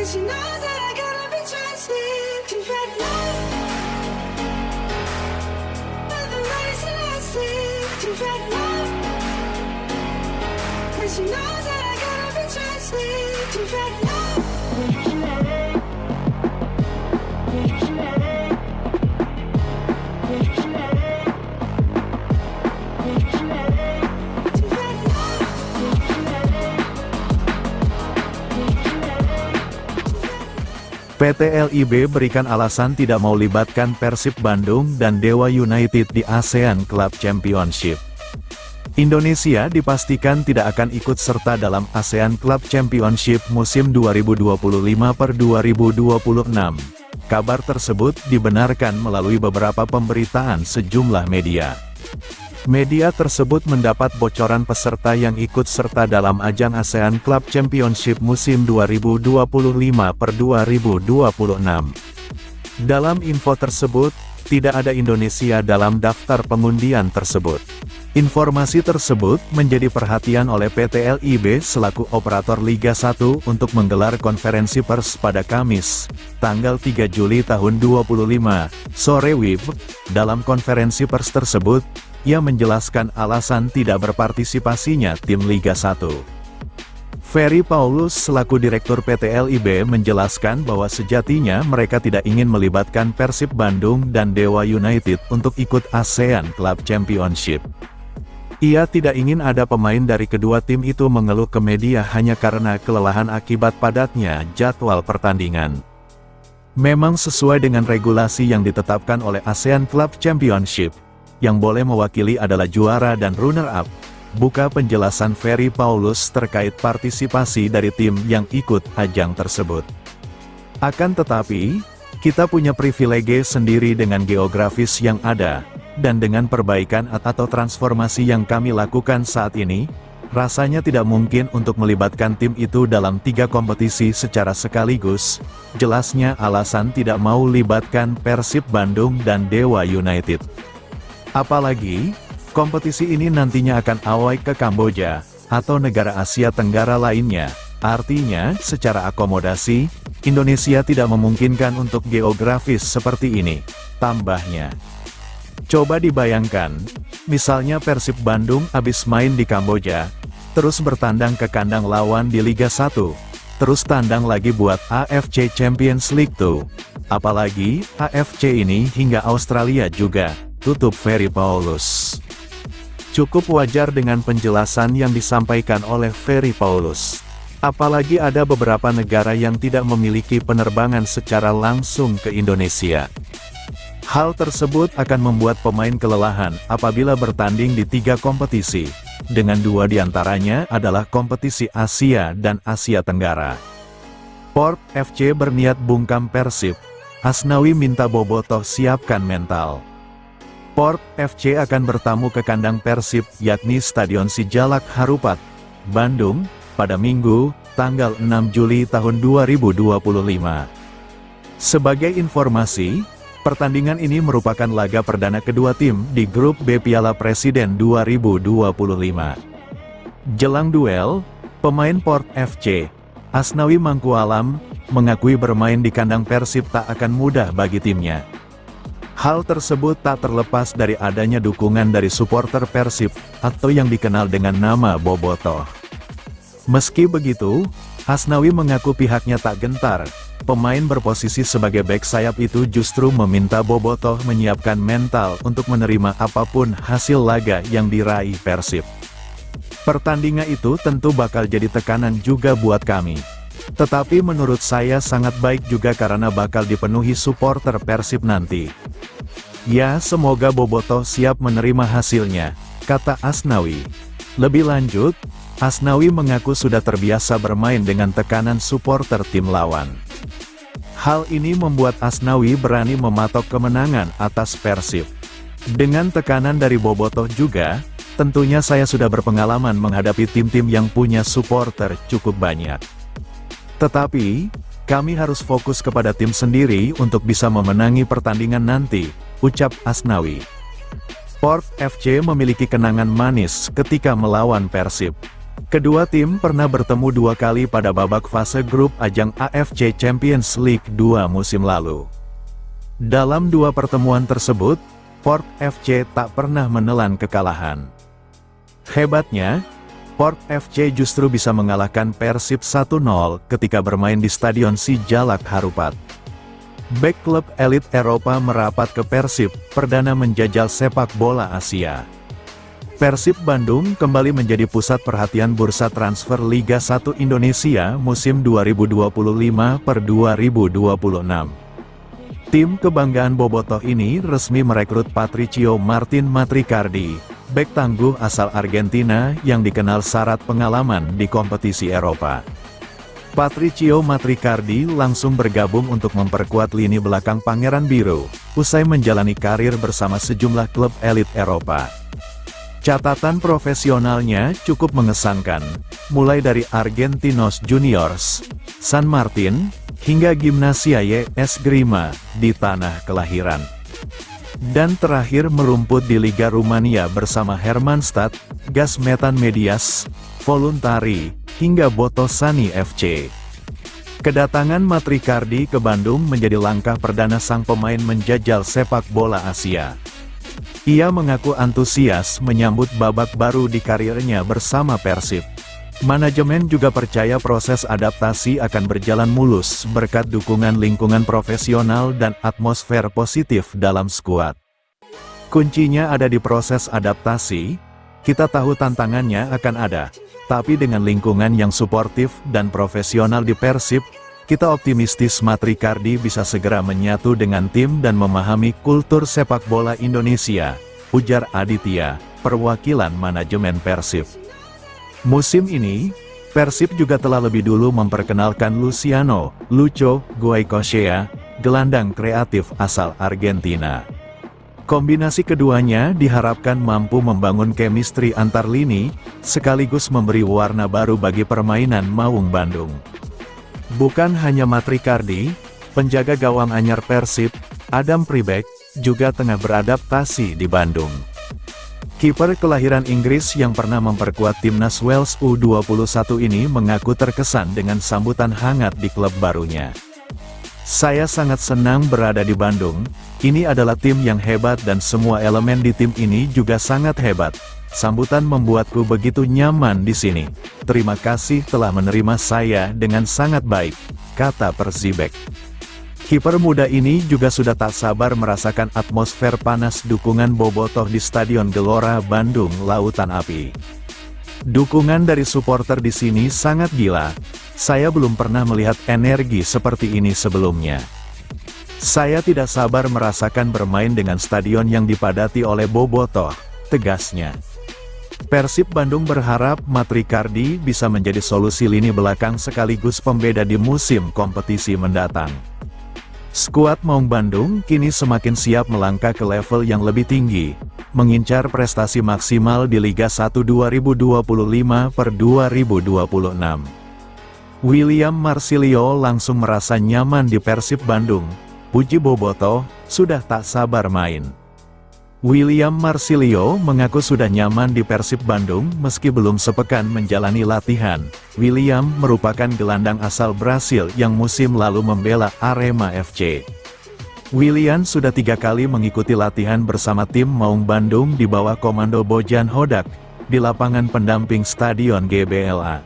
she knows that I gotta be trusted. She's had love, but the race and I see. She's had love, and she knows that I gotta be trusted. She's had love. PT LIB berikan alasan tidak mau libatkan Persib Bandung dan Dewa United di ASEAN Club Championship. Indonesia dipastikan tidak akan ikut serta dalam ASEAN Club Championship musim 2025-2026. Kabar tersebut dibenarkan melalui beberapa pemberitaan sejumlah media. Media tersebut mendapat bocoran peserta yang ikut serta dalam ajang ASEAN Club Championship musim 2025-2026. Dalam info tersebut, tidak ada Indonesia dalam daftar pengundian tersebut. Informasi tersebut menjadi perhatian oleh PT LIB selaku operator Liga 1 untuk menggelar konferensi pers pada Kamis, tanggal 3 Juli tahun 2025, sore WIB. Dalam konferensi pers tersebut, ia menjelaskan alasan tidak berpartisipasinya tim Liga 1. Ferry Paulus selaku Direktur PT LIB menjelaskan bahwa sejatinya mereka tidak ingin melibatkan Persib Bandung dan Dewa United untuk ikut ASEAN Club Championship. Ia tidak ingin ada pemain dari kedua tim itu mengeluh ke media hanya karena kelelahan akibat padatnya jadwal pertandingan. Memang sesuai dengan regulasi yang ditetapkan oleh ASEAN Club Championship, yang boleh mewakili adalah juara dan runner-up. Buka penjelasan Ferry Paulus terkait partisipasi dari tim yang ikut ajang tersebut. Akan tetapi, kita punya privilege sendiri dengan geografis yang ada, dan dengan perbaikan atau transformasi yang kami lakukan saat ini, rasanya tidak mungkin untuk melibatkan tim itu dalam 3 kompetisi secara sekaligus. Jelasnya alasan tidak mau libatkan Persib Bandung dan Dewa United. Apalagi, kompetisi ini nantinya akan away ke Kamboja, atau negara Asia Tenggara lainnya. Artinya, secara akomodasi, Indonesia tidak memungkinkan untuk geografis seperti ini, tambahnya. Coba dibayangkan, misalnya Persib Bandung habis main di Kamboja, terus bertandang ke kandang lawan di Liga 1, terus tandang lagi buat AFC Champions League tuh. Apalagi, AFC ini hingga Australia juga, tutup Ferry Paulus. Cukup wajar dengan penjelasan yang disampaikan oleh Ferry Paulus. Apalagi ada beberapa negara yang tidak memiliki penerbangan secara langsung ke Indonesia. Hal tersebut akan membuat pemain kelelahan apabila bertanding di 3 kompetisi, dengan 2 diantaranya adalah kompetisi Asia dan Asia Tenggara. Port FC berniat bungkam Persib, Asnawi minta Bobotoh siapkan mental. Port FC akan bertamu ke kandang Persib yakni Stadion Sijalak Harupat, Bandung, pada Minggu, tanggal 6 Juli tahun 2025. Sebagai informasi, pertandingan ini merupakan laga perdana kedua tim di grup B Piala Presiden 2025. Jelang duel, pemain Port FC, Asnawi Mangkualam, mengakui bermain di kandang Persib tak akan mudah bagi timnya. Hal tersebut tak terlepas dari adanya dukungan dari supporter Persib, atau yang dikenal dengan nama Bobotoh. Meski begitu, Asnawi mengaku pihaknya tak gentar. Pemain berposisi sebagai bek sayap itu justru meminta Bobotoh menyiapkan mental untuk menerima apapun hasil laga yang diraih Persib. Pertandingan itu tentu bakal jadi tekanan juga buat kami. Tetapi menurut saya sangat baik juga karena bakal dipenuhi supporter Persib nanti. Ya, semoga Bobotoh siap menerima hasilnya, kata Asnawi. Lebih lanjut, Asnawi mengaku sudah terbiasa bermain dengan tekanan supporter tim lawan. Hal ini membuat Asnawi berani mematok kemenangan atas Persib. Dengan tekanan dari Bobotoh juga, tentunya saya sudah berpengalaman menghadapi tim-tim yang punya supporter cukup banyak. Tetapi, kami harus fokus kepada tim sendiri untuk bisa memenangi pertandingan nanti, ucap Asnawi. Port FC memiliki kenangan manis ketika melawan Persib. Kedua tim pernah bertemu 2 kali pada babak fase grup ajang AFC Champions League 2 musim lalu. Dalam 2 pertemuan tersebut, Port FC tak pernah menelan kekalahan. Hebatnya, Port FC justru bisa mengalahkan Persib 1-0 ketika bermain di Stadion Sijalak Harupat. Bek klub elit Eropa merapat ke Persib, perdana menjajal sepak bola Asia. Persib Bandung kembali menjadi pusat perhatian bursa transfer Liga 1 Indonesia musim 2025/2026. Tim kebanggaan Bobotoh ini resmi merekrut Patricio Martin Matricardi, bek tangguh asal Argentina yang dikenal syarat pengalaman di kompetisi Eropa. Patricio Matricardi langsung bergabung untuk memperkuat lini belakang Pangeran Biru, usai menjalani karir bersama sejumlah klub elit Eropa. Catatan profesionalnya cukup mengesankan, mulai dari Argentinos Juniors, San Martin, hingga Gimnasia YS Grima di tanah kelahiran. Dan terakhir merumput di Liga Rumania bersama Hermannstad, Gas Metan Medias, Voluntari, hingga Botossani FC. Kedatangan Matricardi ke Bandung menjadi langkah perdana sang pemain menjajal sepak bola Asia. Ia mengaku antusias menyambut babak baru di karirnya bersama Persib. Manajemen juga percaya proses adaptasi akan berjalan mulus berkat dukungan lingkungan profesional dan atmosfer positif dalam skuad. Kuncinya ada di proses adaptasi. Kita tahu tantangannya akan ada, tapi dengan lingkungan yang suportif dan profesional di Persib, kita optimistis Matricardi bisa segera menyatu dengan tim dan memahami kultur sepak bola Indonesia, ujar Aditya, perwakilan manajemen Persib. Musim ini, Persib juga telah lebih dulu memperkenalkan Luciano Lucho Goycochea, gelandang kreatif asal Argentina. Kombinasi keduanya diharapkan mampu membangun chemistry antar lini, sekaligus memberi warna baru bagi permainan Maung Bandung. Bukan hanya Matricardi, penjaga gawang anyar Persib, Adam Pribek, juga tengah beradaptasi di Bandung. Kiper kelahiran Inggris yang pernah memperkuat timnas Wales U21 ini mengaku terkesan dengan sambutan hangat di klub barunya. Saya sangat senang berada di Bandung, ini adalah tim yang hebat dan semua elemen di tim ini juga sangat hebat. Sambutan membuatku begitu nyaman di sini. Terima kasih telah menerima saya dengan sangat baik, kata Persibek. Kiper muda ini juga sudah tak sabar merasakan atmosfer panas dukungan Bobotoh di Stadion Gelora Bandung Lautan Api. Dukungan dari supporter di sini sangat gila. Saya belum pernah melihat energi seperti ini sebelumnya. Saya tidak sabar merasakan bermain dengan stadion yang dipadati oleh Bobotoh, tegasnya. Persib Bandung berharap Matricardi bisa menjadi solusi lini belakang sekaligus pembeda di musim kompetisi mendatang. Skuad Maung Bandung kini semakin siap melangkah ke level yang lebih tinggi, mengincar prestasi maksimal di Liga 1 2025/2026. William Marsilio langsung merasa nyaman di Persib Bandung, puji Bobotoh, sudah tak sabar main. William Marsilio mengaku sudah nyaman di Persib Bandung meski belum sepekan menjalani latihan. William merupakan gelandang asal Brasil yang musim lalu membela Arema FC. William sudah 3 kali mengikuti latihan bersama tim Maung Bandung di bawah komando Bojan Hodak, di lapangan pendamping Stadion GBLA.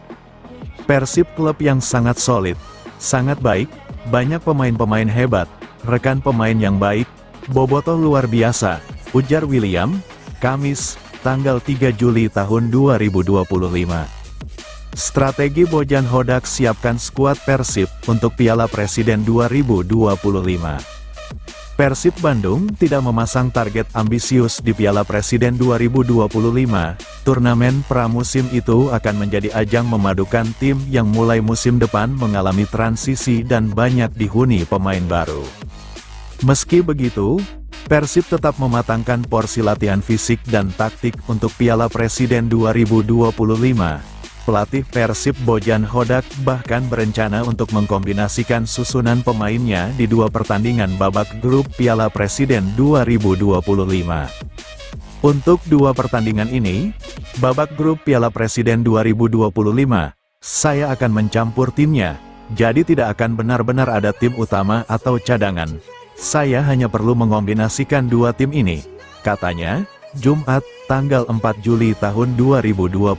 Persib klub yang sangat solid, sangat baik, banyak pemain-pemain hebat, rekan pemain yang baik, Bobotoh luar biasa, ujar William, Kamis, tanggal 3 Juli tahun 2025. Strategi Bojan Hodak siapkan skuad Persib untuk Piala Presiden 2025. Persib Bandung tidak memasang target ambisius di Piala Presiden 2025. Turnamen pramusim itu akan menjadi ajang memadukan tim yang mulai musim depan mengalami transisi dan banyak dihuni pemain baru. Meski begitu, Persib tetap mematangkan porsi latihan fisik dan taktik untuk Piala Presiden 2025. Pelatih Persib Bojan Hodak bahkan berencana untuk mengkombinasikan susunan pemainnya di 2 pertandingan babak grup Piala Presiden 2025. Untuk dua pertandingan ini, babak grup Piala Presiden 2025, saya akan mencampur timnya, jadi tidak akan benar-benar ada tim utama atau cadangan. Saya hanya perlu mengombinasikan dua tim ini, katanya, Jumat, tanggal 4 Juli tahun 2025.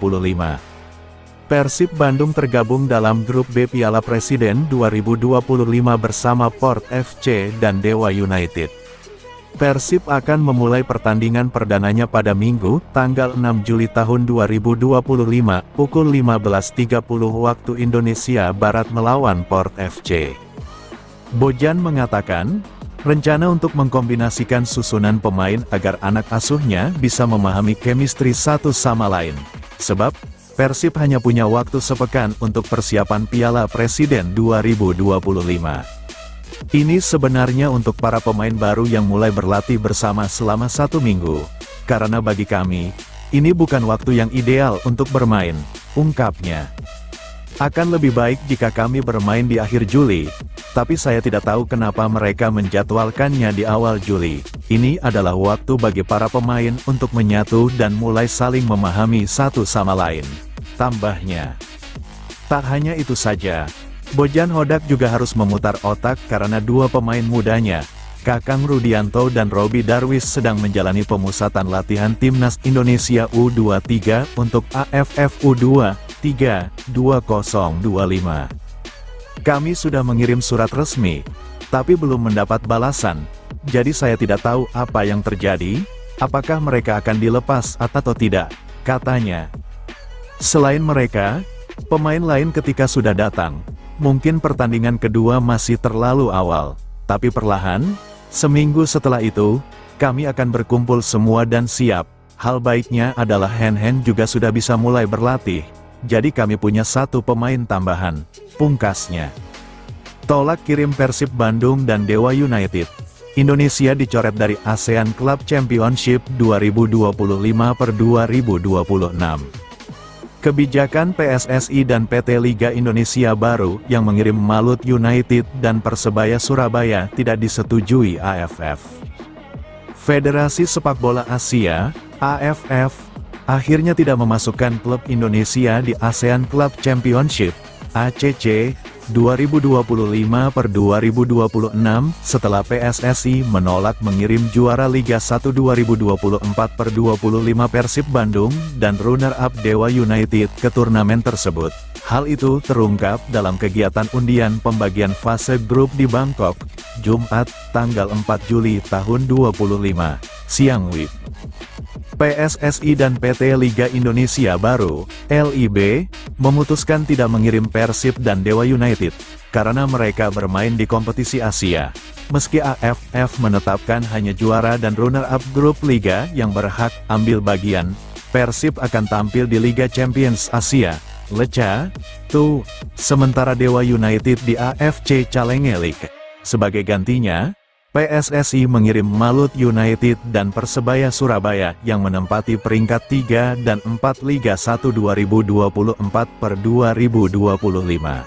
Persib Bandung tergabung dalam grup B Piala Presiden 2025 bersama Port FC dan Dewa United. Persib akan memulai pertandingan perdananya pada Minggu, tanggal 6 Juli tahun 2025, pukul 15.30 waktu Indonesia Barat melawan Port FC. Bojan mengatakan, rencana untuk mengkombinasikan susunan pemain agar anak asuhnya bisa memahami chemistry satu sama lain. Sebab, Persib hanya punya waktu sepekan untuk persiapan Piala Presiden 2025. Ini sebenarnya untuk para pemain baru yang mulai berlatih bersama selama 1 minggu. Karena bagi kami, ini bukan waktu yang ideal untuk bermain, ungkapnya. Akan lebih baik jika kami bermain di akhir Juli, tapi saya tidak tahu kenapa mereka menjadwalkannya di awal Juli. Ini adalah waktu bagi para pemain untuk menyatu dan mulai saling memahami satu sama lain, tambahnya. Tak hanya itu saja, Bojan Hodak juga harus memutar otak karena dua pemain mudanya, Kakang Rudianto dan Robi Darwis sedang menjalani pemusatan latihan Timnas Indonesia U23 untuk AFF U23 2025. Kami sudah mengirim surat resmi, tapi belum mendapat balasan, jadi saya tidak tahu apa yang terjadi, apakah mereka akan dilepas atau tidak, katanya. Selain mereka, pemain lain ketika sudah datang, mungkin pertandingan kedua masih terlalu awal, tapi perlahan, seminggu setelah itu, kami akan berkumpul semua dan siap. Hal baiknya adalah Hen juga sudah bisa mulai berlatih, jadi kami punya satu pemain tambahan, pungkasnya. Tolak kirim Persib Bandung dan Dewa United. Indonesia dicoret dari ASEAN Club Championship 2025/2026. Kebijakan PSSI dan PT Liga Indonesia baru yang mengirim Malut United dan Persebaya Surabaya tidak disetujui AFF. Federasi Sepak Bola Asia, AFF, akhirnya tidak memasukkan klub Indonesia di ASEAN Club Championship, ACC, 2025/2026 setelah PSSI menolak mengirim juara Liga 1 2024/25 Persib Bandung dan runner-up Dewa United ke turnamen tersebut. Hal itu terungkap dalam kegiatan undian pembagian fase grup di Bangkok, Jumat, tanggal 4 Juli tahun 2025, siang WIB. PSSI dan PT Liga Indonesia baru, LIB, memutuskan tidak mengirim Persib dan Dewa United, karena mereka bermain di kompetisi Asia. Meski AFF menetapkan hanya juara dan runner-up grup Liga yang berhak ambil bagian, Persib akan tampil di Liga Champions Asia, LECA, II, sementara Dewa United di AFC Challenge League. Sebagai gantinya, PSSI mengirim Malut United dan Persebaya Surabaya yang menempati peringkat 3 dan 4 Liga 1 2024/2025.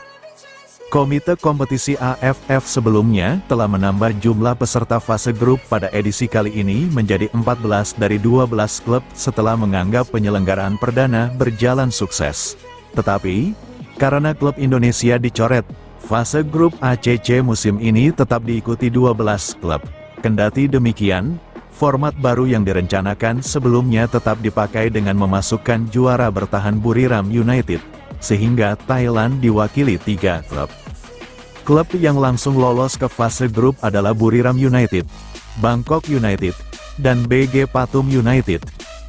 Komite kompetisi AFF sebelumnya telah menambah jumlah peserta fase grup pada edisi kali ini menjadi 14 dari 12 klub setelah menganggap penyelenggaraan perdana berjalan sukses. Tetapi, karena klub Indonesia dicoret, fase grup ACC musim ini tetap diikuti 12 klub. Kendati demikian, format baru yang direncanakan sebelumnya tetap dipakai dengan memasukkan juara bertahan Buriram United, sehingga Thailand diwakili 3 klub. Klub yang langsung lolos ke fase grup adalah Buriram United, Bangkok United, dan BG Pathum United.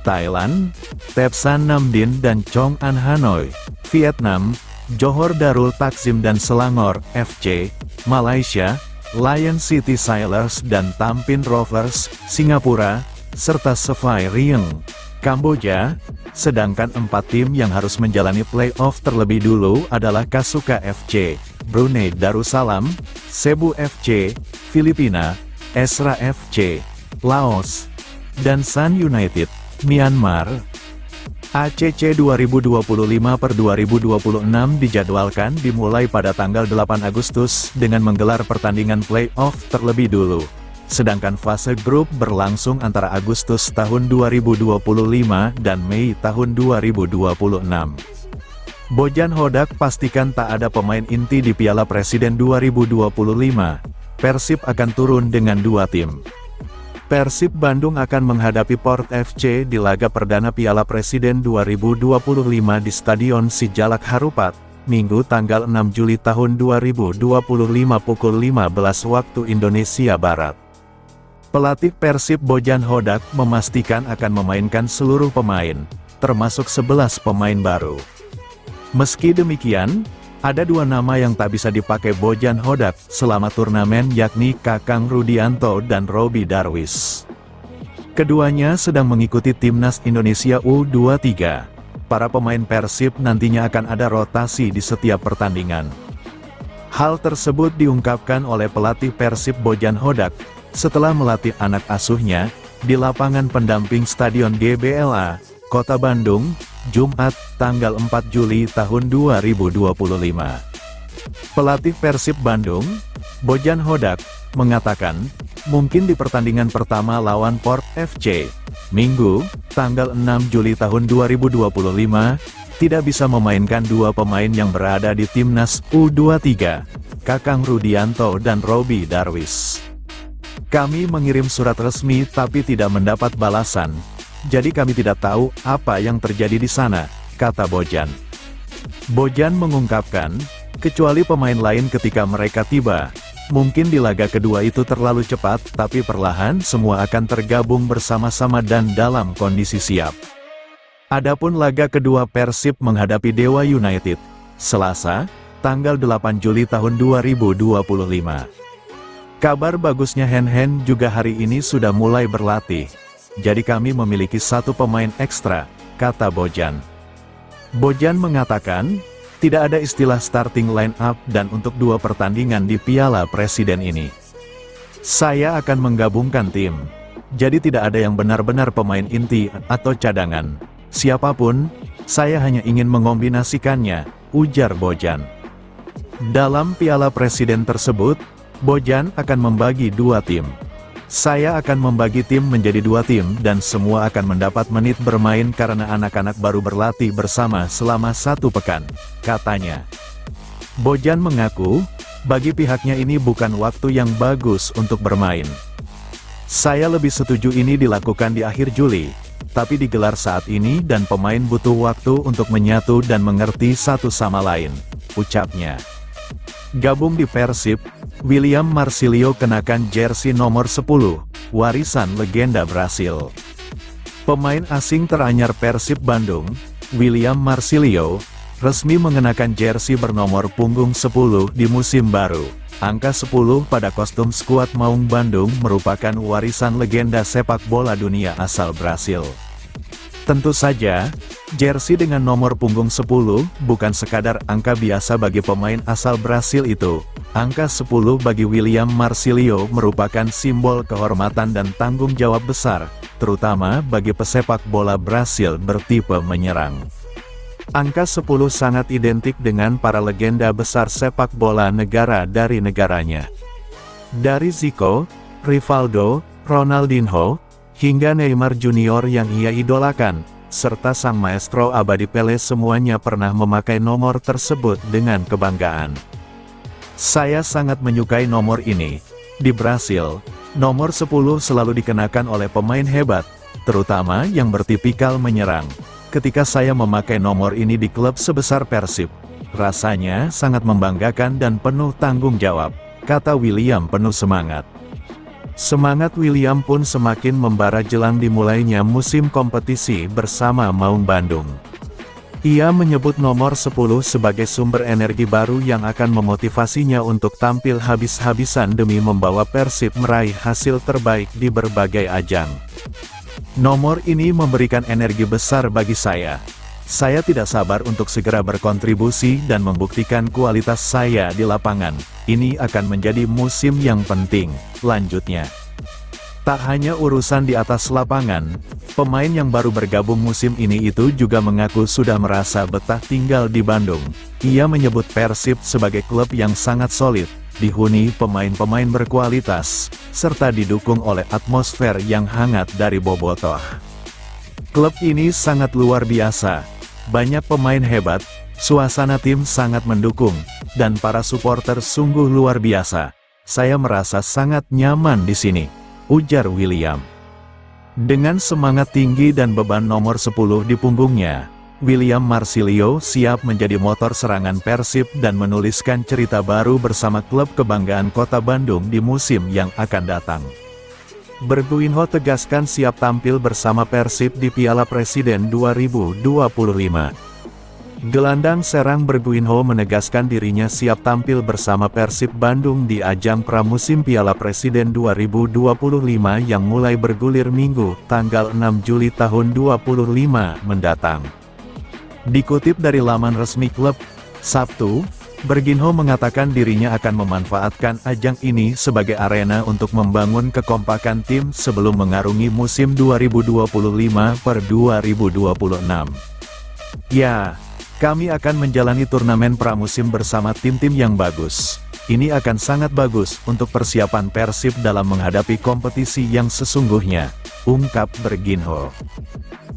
Thailand, Tepsan Namdin dan Chong An Hanoi. Vietnam, Johor Darul Takzim dan Selangor FC, Malaysia, Lion City Sailors dan Tampin Rovers, Singapura, serta Savai Rieng, Kamboja. Sedangkan 4 tim yang harus menjalani play-off terlebih dulu adalah Kasuka FC, Brunei Darussalam, Cebu FC, Filipina, Esra FC, Laos, dan Sun United, Myanmar. ACC 2025/2026 dijadwalkan dimulai pada tanggal 8 Agustus dengan menggelar pertandingan play-off terlebih dulu. sedangkan fase grup berlangsung antara Agustus tahun 2025 dan Mei tahun 2026. Bojan Hodak pastikan tak ada pemain inti di Piala Presiden 2025. Persib akan turun dengan 2 tim. Persib Bandung akan menghadapi Port FC di laga perdana Piala Presiden 2025 di Stadion Sijalak Harupat, Minggu tanggal 6 Juli tahun 2025 pukul 15 waktu Indonesia Barat. Pelatih Persib Bojan Hodak memastikan akan memainkan seluruh pemain, termasuk 11 pemain baru. Meski demikian, ada 2 nama yang tak bisa dipakai Bojan Hodak selama turnamen, yakni Kakang Rudianto dan Robby Darwish. Keduanya sedang mengikuti Timnas Indonesia U23. Para pemain Persib nantinya akan ada rotasi di setiap pertandingan. Hal tersebut diungkapkan oleh pelatih Persib Bojan Hodak setelah melatih anak asuhnya di lapangan pendamping Stadion GBLA, Kota Bandung, Jumat, tanggal 4 Juli tahun 2025. Pelatih Persib Bandung, Bojan Hodak, mengatakan, mungkin di pertandingan pertama lawan Port FC, Minggu, tanggal 6 Juli tahun 2025, tidak bisa memainkan 2 pemain yang berada di Timnas U23, Kakang Rudianto dan Robby Darwish. Kami mengirim surat resmi tapi tidak mendapat balasan. Jadi kami tidak tahu apa yang terjadi di sana, kata Bojan. Bojan mengungkapkan, kecuali pemain lain ketika mereka tiba, mungkin di laga kedua itu terlalu cepat, tapi perlahan semua akan tergabung bersama-sama dan dalam kondisi siap. Adapun laga kedua Persib menghadapi Dewa United, Selasa, tanggal 8 Juli tahun 2025. Kabar bagusnya Hen juga hari ini sudah mulai berlatih. Jadi kami memiliki 1 pemain ekstra, kata Bojan. Bojan mengatakan, tidak ada istilah starting line up dan untuk 2 pertandingan di Piala Presiden ini. Saya akan menggabungkan tim. Jadi tidak ada yang benar-benar pemain inti atau cadangan. Siapapun, saya hanya ingin mengombinasikannya, ujar Bojan. Dalam Piala Presiden tersebut, Bojan akan membagi 2 tim. Saya akan membagi tim menjadi 2 tim dan semua akan mendapat menit bermain karena anak-anak baru berlatih bersama selama 1 pekan, katanya. Bojan mengaku, bagi pihaknya ini bukan waktu yang bagus untuk bermain. Saya lebih setuju ini dilakukan di akhir Juli, tapi digelar saat ini dan pemain butuh waktu untuk menyatu dan mengerti satu sama lain, ucapnya. Gabung di Persib, William Marsilio kenakan jersey nomor 10, warisan legenda Brasil. Pemain asing teranyar Persib Bandung, William Marsilio, resmi mengenakan jersey bernomor punggung 10 di musim baru. Angka 10 pada kostum skuad Maung Bandung merupakan warisan legenda sepak bola dunia asal Brasil. Tentu saja, jersey dengan nomor punggung 10 bukan sekadar angka biasa bagi pemain asal Brasil itu. Angka 10 bagi William Marsilio merupakan simbol kehormatan dan tanggung jawab besar, terutama bagi pesepak bola Brasil bertipe menyerang. Angka 10 sangat identik dengan para legenda besar sepak bola negara dari negaranya. Dari Zico, Rivaldo, Ronaldinho, hingga Neymar Junior yang ia idolakan, serta sang maestro abadi Pelé, semuanya pernah memakai nomor tersebut dengan kebanggaan. Saya sangat menyukai nomor ini. Di Brasil, nomor 10 selalu dikenakan oleh pemain hebat, terutama yang bertipikal menyerang. Ketika saya memakai nomor ini di klub sebesar Persib, rasanya sangat membanggakan dan penuh tanggung jawab, kata William penuh semangat. Semangat William pun semakin membara jelang dimulainya musim kompetisi bersama Maung Bandung. Ia menyebut nomor 10 sebagai sumber energi baru yang akan memotivasinya untuk tampil habis-habisan demi membawa Persib meraih hasil terbaik di berbagai ajang. Nomor ini memberikan energi besar bagi saya. Saya tidak sabar untuk segera berkontribusi dan membuktikan kualitas saya di lapangan. Ini akan menjadi musim yang penting, lanjutnya. Tak hanya urusan di atas lapangan, pemain yang baru bergabung musim ini itu juga mengaku sudah merasa betah tinggal di Bandung. Ia menyebut Persib sebagai klub yang sangat solid, dihuni pemain-pemain berkualitas, serta didukung oleh atmosfer yang hangat dari Bobotoh. Klub ini sangat luar biasa, banyak pemain hebat, suasana tim sangat mendukung, dan para supporter sungguh luar biasa. Saya merasa sangat nyaman di sini, ujar William. Dengan semangat tinggi dan beban nomor 10 di punggungnya, William Marsilio siap menjadi motor serangan Persib dan menuliskan cerita baru bersama klub kebanggaan Kota Bandung di musim yang akan datang. Berguinho tegaskan siap tampil bersama Persib di Piala Presiden 2025. Gelandang serang Berguinho menegaskan dirinya siap tampil bersama Persib Bandung di ajang pramusim Piala Presiden 2025 yang mulai bergulir Minggu, tanggal 6 Juli tahun 2025 mendatang. Dikutip dari laman resmi klub, Sabtu, Berguinho mengatakan dirinya akan memanfaatkan ajang ini sebagai arena untuk membangun kekompakan tim sebelum mengarungi musim 2025-2026. Ya, kami akan menjalani turnamen pramusim bersama tim-tim yang bagus. Ini akan sangat bagus untuk persiapan Persib dalam menghadapi kompetisi yang sesungguhnya, ungkap Berguinho.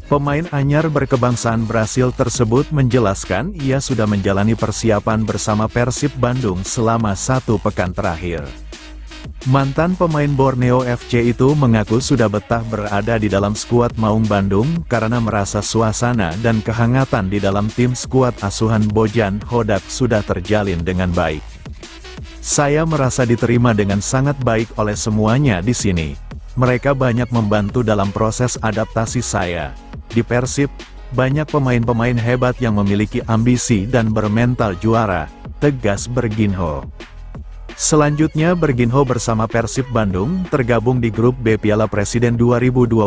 Pemain anyar berkebangsaan Brasil tersebut menjelaskan ia sudah menjalani persiapan bersama Persib Bandung selama 1 pekan terakhir. Mantan pemain Borneo FC itu mengaku sudah betah berada di dalam skuad Maung Bandung karena merasa suasana dan kehangatan di dalam tim skuad asuhan Bojan Hodak sudah terjalin dengan baik. Saya merasa diterima dengan sangat baik oleh semuanya di sini. Mereka banyak membantu dalam proses adaptasi saya. Di Persib, banyak pemain-pemain hebat yang memiliki ambisi dan bermental juara, tegas Berguinho. Selanjutnya Berguinho bersama Persib Bandung tergabung di grup B Piala Presiden 2025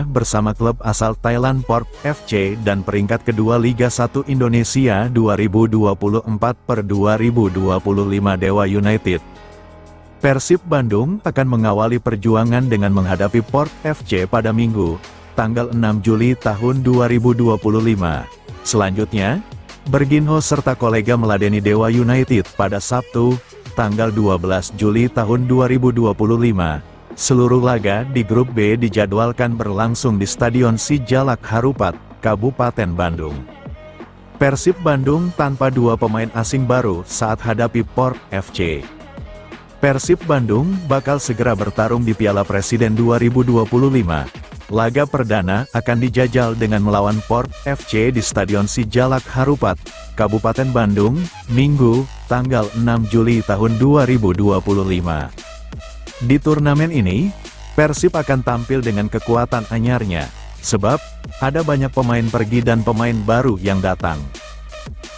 bersama klub asal Thailand Port FC dan peringkat kedua Liga 1 Indonesia 2024-2025 Dewa United. Persib Bandung akan mengawali perjuangan dengan menghadapi Port FC pada Minggu, tanggal 6 Juli tahun 2025. Selanjutnya, Berguinho serta kolega meladeni Dewa United pada Sabtu, tanggal 12 Juli tahun 2025. Seluruh laga di grup B dijadwalkan berlangsung di Stadion Sijalak Harupat, Kabupaten Bandung. Persib Bandung tanpa 2 pemain asing baru saat hadapi Port FC. Persib Bandung bakal segera bertarung di Piala Presiden 2025. Laga perdana akan dijajal dengan melawan Port FC di Stadion Sijalak Harupat, Kabupaten Bandung, Minggu, tanggal 6 Juli tahun 2025. Di turnamen ini, Persib akan tampil dengan kekuatan anyarnya, sebab ada banyak pemain pergi dan pemain baru yang datang.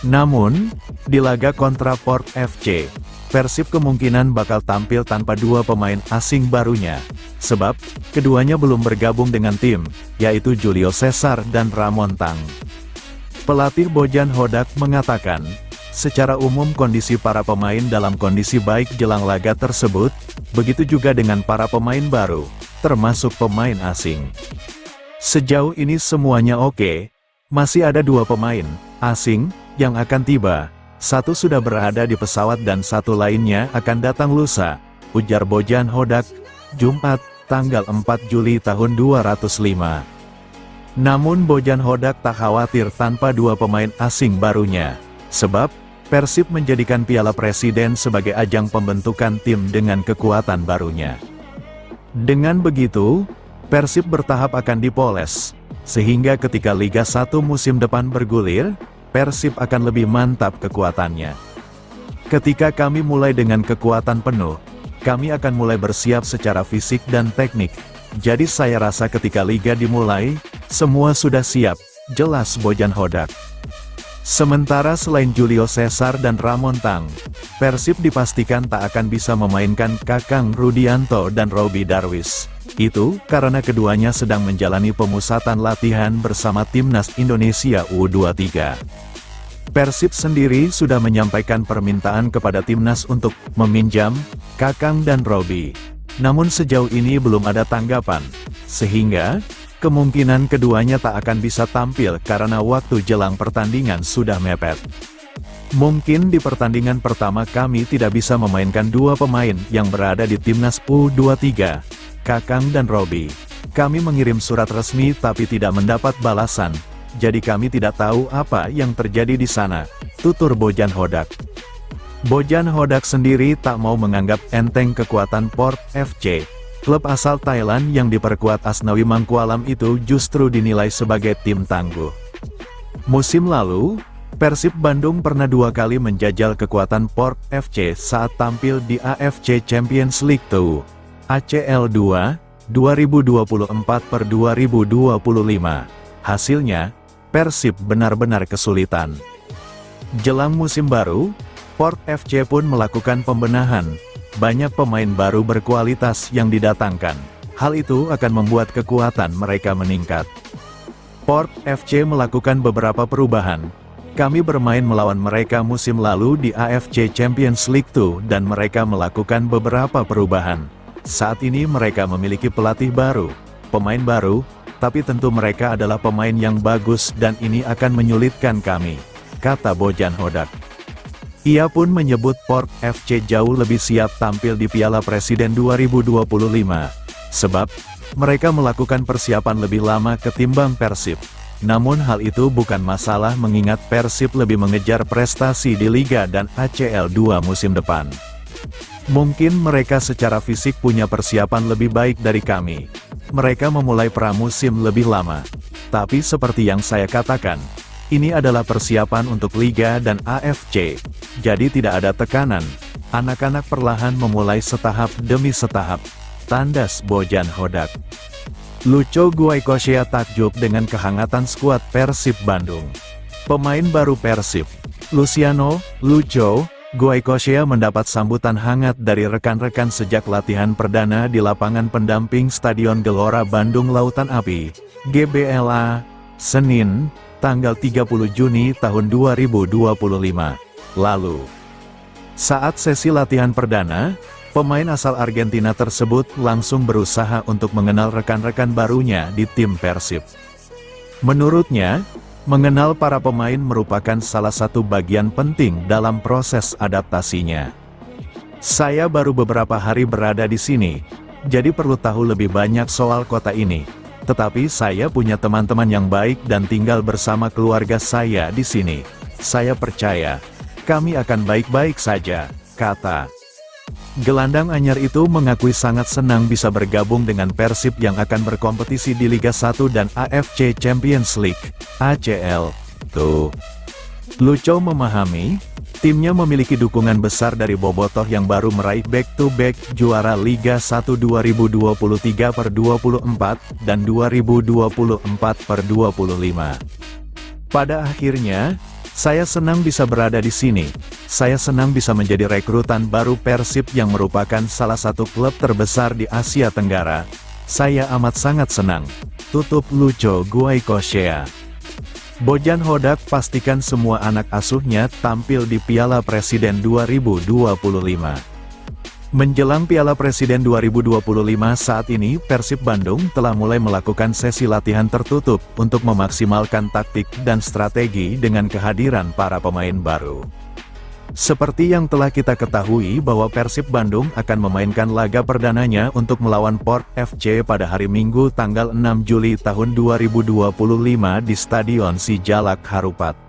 Namun, di laga kontra Port FC, Persib kemungkinan bakal tampil tanpa 2 pemain asing barunya, sebab keduanya belum bergabung dengan tim, yaitu Julio Cesar dan Ramon Tang. Pelatih Bojan Hodak mengatakan, secara umum kondisi para pemain dalam kondisi baik jelang laga tersebut, begitu juga dengan para pemain baru, termasuk pemain asing. Sejauh ini semuanya oke, masih ada 2 pemain asing yang akan tiba. 1 sudah berada di pesawat dan 1 lainnya akan datang lusa, ujar Bojan Hodak, Jumat, tanggal 4 Juli tahun 205. Namun Bojan Hodak tak khawatir tanpa 2 pemain asing barunya, sebab Persib menjadikan Piala Presiden sebagai ajang pembentukan tim dengan kekuatan barunya. Dengan begitu, Persib bertahap akan dipoles, sehingga ketika Liga 1 musim depan bergulir, Persib akan lebih mantap kekuatannya. Ketika kami mulai dengan kekuatan penuh, kami akan mulai bersiap secara fisik dan teknik. Jadi saya rasa ketika liga dimulai, semua sudah siap, jelas Bojan Hodak. Sementara selain Julio Cesar dan Ramon Tang, Persib dipastikan tak akan bisa memainkan Kakang Rudianto dan Robby Darwish. Itu karena keduanya sedang menjalani pemusatan latihan bersama Timnas Indonesia U23. Persib sendiri sudah menyampaikan permintaan kepada Timnas untuk meminjam Kakang dan Robby. Namun sejauh ini belum ada tanggapan, sehingga kemungkinan keduanya tak akan bisa tampil karena waktu jelang pertandingan sudah mepet. Mungkin di pertandingan pertama kami tidak bisa memainkan dua pemain yang berada di timnas U23, Kakang dan Robi. Kami mengirim surat resmi tapi tidak mendapat balasan, jadi kami tidak tahu apa yang terjadi di sana, tutur Bojan Hodak. Bojan Hodak sendiri tak mau menganggap enteng kekuatan Port FC. Klub asal Thailand yang diperkuat Asnawi Mangkualam itu justru dinilai sebagai tim tangguh. Musim lalu, Persib Bandung pernah dua kali menjajal kekuatan Port FC saat tampil di AFC Champions League 2, ACL 2, 2024/2025. Hasilnya, Persib benar-benar kesulitan. Jelang musim baru, Port FC pun melakukan pembenahan. Banyak pemain baru berkualitas yang didatangkan. Hal itu akan membuat kekuatan mereka meningkat. Port FC melakukan beberapa perubahan. Kami bermain melawan mereka musim lalu di AFC Champions League 2 dan mereka melakukan beberapa perubahan. Saat ini mereka memiliki pelatih baru, pemain baru, tapi tentu mereka adalah pemain yang bagus dan ini akan menyulitkan kami, kata Bojan Hodak. Ia pun menyebut Port FC jauh lebih siap tampil di Piala Presiden 2025, sebab mereka melakukan persiapan lebih lama ketimbang Persib. Namun hal itu bukan masalah mengingat Persib lebih mengejar prestasi di Liga dan ACL 2 musim depan. Mungkin mereka secara fisik punya persiapan lebih baik dari kami. Mereka memulai pramusim lebih lama. Tapi seperti yang saya katakan, ini adalah persiapan untuk Liga dan AFC, jadi tidak ada tekanan. Anak-anak perlahan memulai setahap demi setahap, tandas Bojan Hodak. Lucho Guaikosia takjub dengan kehangatan skuad Persib Bandung. Pemain baru Persib, Luciano Lucho Guaikosia mendapat sambutan hangat dari rekan-rekan sejak latihan perdana di lapangan pendamping Stadion Gelora Bandung Lautan Api, GBLA, Senin, tanggal 30 Juni tahun 2025 lalu. Saat sesi latihan perdana, pemain asal Argentina tersebut langsung berusaha untuk mengenal rekan-rekan barunya di tim Persib. Menurutnya, mengenal para pemain merupakan salah satu bagian penting dalam proses adaptasinya. Saya baru beberapa hari berada di sini, jadi perlu tahu lebih banyak soal kota ini. Tetapi saya punya teman-teman yang baik dan tinggal bersama keluarga saya di sini. Saya percaya, kami akan baik-baik saja, kata. Gelandang anyar itu mengakui sangat senang bisa bergabung dengan Persib yang akan berkompetisi di Liga 1 dan AFC Champions League, ACL. Lucho memahami, timnya memiliki dukungan besar dari bobotoh yang baru meraih back-to-back juara Liga 1 2023/24 dan 2024/25. Pada akhirnya, saya senang bisa berada di sini. Saya senang bisa menjadi rekrutan baru Persib yang merupakan salah satu klub terbesar di Asia Tenggara. Saya amat sangat senang, tutup Lucho Guaikosia. Bojan Hodak pastikan semua anak asuhnya tampil di Piala Presiden 2025. Menjelang Piala Presiden 2025 saat ini, Persib Bandung telah mulai melakukan sesi latihan tertutup untuk memaksimalkan taktik dan strategi dengan kehadiran para pemain baru. Seperti yang telah kita ketahui bahwa Persib Bandung akan memainkan laga perdananya untuk melawan Port FC pada hari Minggu tanggal 6 Juli tahun 2025 di Stadion Sijalak Harupat.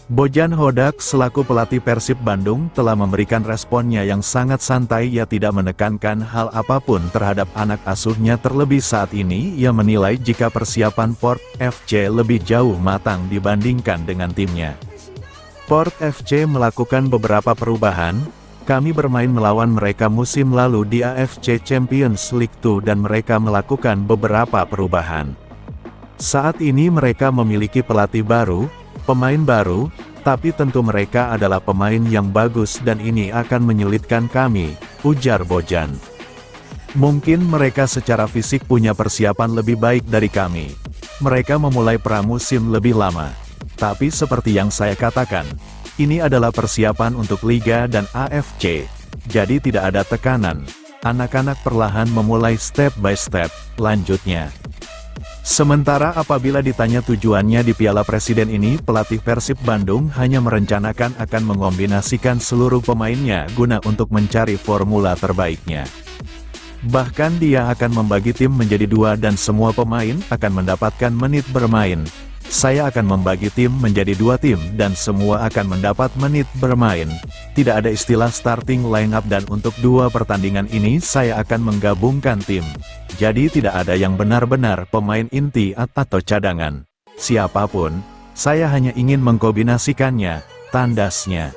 Bojan Hodak selaku pelatih Persib Bandung telah memberikan responnya yang sangat santai. Ia tidak menekankan hal apapun terhadap anak asuhnya, terlebih saat ini ia menilai jika persiapan Port FC lebih jauh matang dibandingkan dengan timnya. Port FC melakukan beberapa perubahan. Kami bermain melawan mereka musim lalu di AFC Champions League 2 dan mereka melakukan beberapa perubahan. Saat ini mereka memiliki pelatih baru, pemain baru, tapi tentu mereka adalah pemain yang bagus dan ini akan menyulitkan kami, ujar Bojan. Mungkin mereka secara fisik punya persiapan lebih baik dari kami. Mereka memulai pramusim lebih lama. Tapi seperti yang saya katakan, ini adalah persiapan untuk Liga dan AFC, jadi tidak ada tekanan. Anak-anak perlahan memulai step by step, lanjutnya. Sementara apabila ditanya tujuannya di Piala Presiden ini, pelatih Persib Bandung hanya merencanakan akan mengombinasikan seluruh pemainnya guna untuk mencari formula terbaiknya. Bahkan dia akan membagi tim menjadi 2 dan semua pemain akan mendapatkan menit bermain. Saya akan membagi tim menjadi 2 tim dan semua akan mendapat menit bermain. Tidak ada istilah starting lineup dan untuk 2 pertandingan ini saya akan menggabungkan tim. Jadi tidak ada yang benar-benar pemain inti atau cadangan. Siapapun, saya hanya ingin mengkombinasikannya, tandasnya.